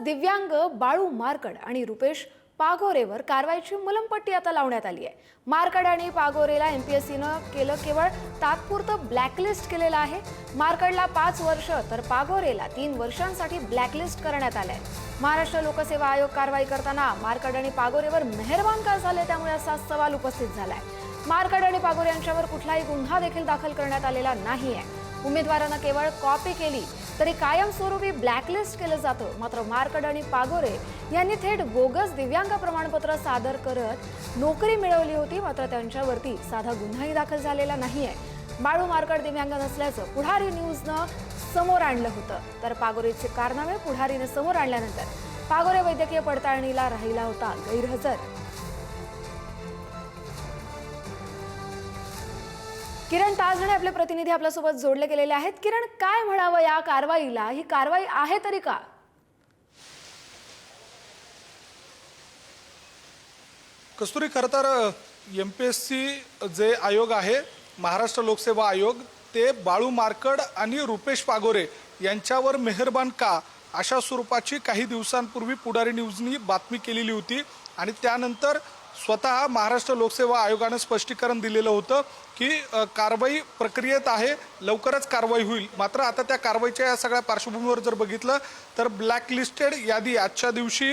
दिव्यांग बाळू मारकड आणि रुपेश पागोरेवर कारवाईची मलमपट्टी आता लावण्यात आली आहे। मारकड आणि पागोरेला एमपीएससीनं केवळ तात्पुरतं ब्लॅकलिस्ट केलेलं आहे। मारकडला 5 वर्ष तर पागोरेला 3 वर्षांसाठी ब्लॅकलिस्ट करण्यात आलंय। महाराष्ट्र लोकसेवा आयोग कारवाई करताना मारकड आणि पागोरेवर मेहरबान का झाले, त्यामुळे असा सवाल उपस्थित झालाय। मारकड आणि पागोरे यांच्यावर कुठलाही गुन्हा देखील दाखल करण्यात आलेला नाहीये। उमेदवारांना केवळ कॉपी केली तरी कायमस्वरूपी ब्लॅकलिस्ट केलं जातं। मात्र मारकड आणि पागोरे यांनी थेट बोगस दिव्यांग प्रमाणपत्र सादर करत नोकरी मिळवली होती, मात्र त्यांच्यावरती साधा गुन्हाही दाखल झालेला नाहीये। बाळू मारकड दिव्यांग नसल्याचं पुढारी न्यूजनं समोर आणलं होतं, तर पागोरेचे कारनामे पुढारीने समोर आणल्यानंतर पागोरे वैद्यकीय पडताळणीला राहिला होता गैरहजर। किरण ताजणे आपले प्रतिनिधी आपल्यासोबत जोडले गेलेले आहेत। किरण, काय म्हणावं या कारवाईला? ही कारवाई आहे तरी का? कस्तुरी, खरं तर एमपीएससी जे आयोग आहे, महाराष्ट्र लोकसेवा आयोग, ते बाळू मारकड आणि रुपेश पागोरे यांच्यावर मेहरबान का अशा स्वरूपाची काही दिवसांपूर्वी पुढारी न्यूजनी बातमी केलेली होती आणि त्यानंतर स्वतः महाराष्ट्र लोकसेवा आयोगानं स्पष्टीकरण दिलेलं होतं की कारवाई प्रक्रियेत आहे, लवकरच कारवाई होईल। मात्र आता त्या कारवाईच्या या सगळ्या पार्श्वभूमीवर जर बघितलं तर ब्लॅकलिस्टेड यादी आजच्या दिवशी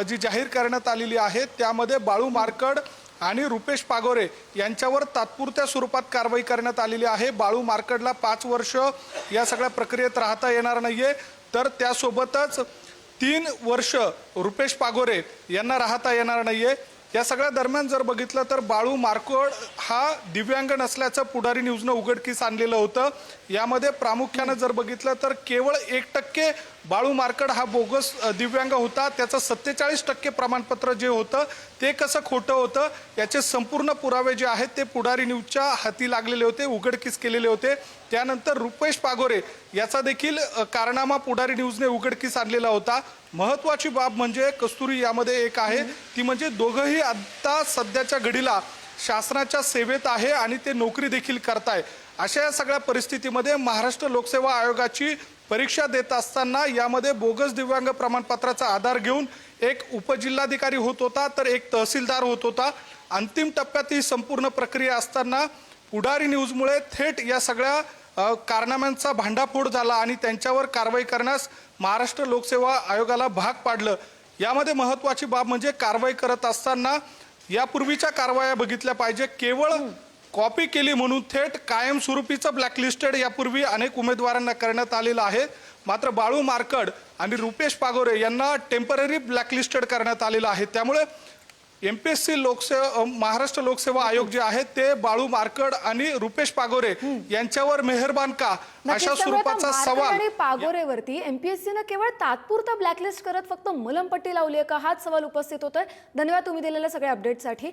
जी जाहीर करण्यात आलेली आहे, त्यामध्ये बाळू मारकड आणि रुपेश पागोरे यांच्यावर तात्पुरत्या स्वरूपात कारवाई करण्यात आलेली आहे। बाळू मारकडला 5 वर्ष या सगळ्या प्रक्रियेत राहता येणार नाहीये, तर त्यासोबतच 3 वर्ष रुपेश पागोरे यांना राहता येणार नाहीये। या सगळ्या दरम्यान जर बघितलं तर बाळू मारकड हा दिव्यांग नसल्याचं पुढारी न्यूजनं उघडकीस आणलेलं होतं। यामध्ये प्रामुख्यानं जर बघितलं तर केवळ 1% बाळू मारकड हा बोगस दिव्यांग होता। त्याचं 47% प्रमाणपत्र जे होतं ते कसं खोटं होतं याचे संपूर्ण पुरावे जे आहेत ते पुढारी न्यूजच्या हाती लागलेले होते, उघडकीस केलेले होते। त्यानंतर रुपेश पागोरे याचा देखील कारनामा पुढारी न्यूजने उघडकीस आणलेला होता। महत्त्वाची बाब म्हणजे कस्तुरी यामध्ये एक आहे, ती म्हणजे दोघंही आता सध्याच्या घडीला शासनाच्या सेवेत आहे आणि ते नोकरी देखील करताय। अशा या सगळ्या परिस्थितीमध्ये महाराष्ट्र लोकसेवा आयोगाची परीक्षा देत असताना यामध्ये बोगस दिव्यांग प्रमाणपत्राचा आधार घेऊन एक उपजिल्हाधिकारी होत होता तर एक तहसीलदार होत होता। अंतिम टप्प्यात ही संपूर्ण प्रक्रिया असताना पुढारी न्यूजमुळे थेट या सगळ्या कारनाम्यांचा भांडाफोड झाला आणि त्यांच्यावर कारवाई करण्यास महाराष्ट्र लोकसेवा आयोगाला भाग पाडलं। यामध्ये महत्त्वाची बाब म्हणजे कारवाई करत असताना यापूर्वीच्या कारवाया बघितल्या पाहिजे। केवळ कॉपी केली म्हणून थेट कायमस्वरूपीचं ब्लॅकलिस्टेड यापूर्वी अनेक उमेदवारांना करण्यात आलेलं आहे, मात्र बाळू मारकड आणि रुपेश पागोरे यांना टेम्पररी ब्लॅकलिस्टेड करण्यात आलेलं आहे। त्यामुळे एमपीएससी महाराष्ट्र लोकसेवा आयोग जे आहे ते बाळू मारकड आणि रुपेश पागोरे यांच्यावर मेहरबान का अशा स्वरूपाचा सवाल आणि पागोरेवरती एमपीएससीनं केवळ तात्पुरतं ब्लॅकलिस्ट करत फक्त मलमपट्टी लावली आहे का, हाच सवाल उपस्थित होतोय। धन्यवाद तुम्ही दिलेल्या सगळ्या अपडेटसाठी।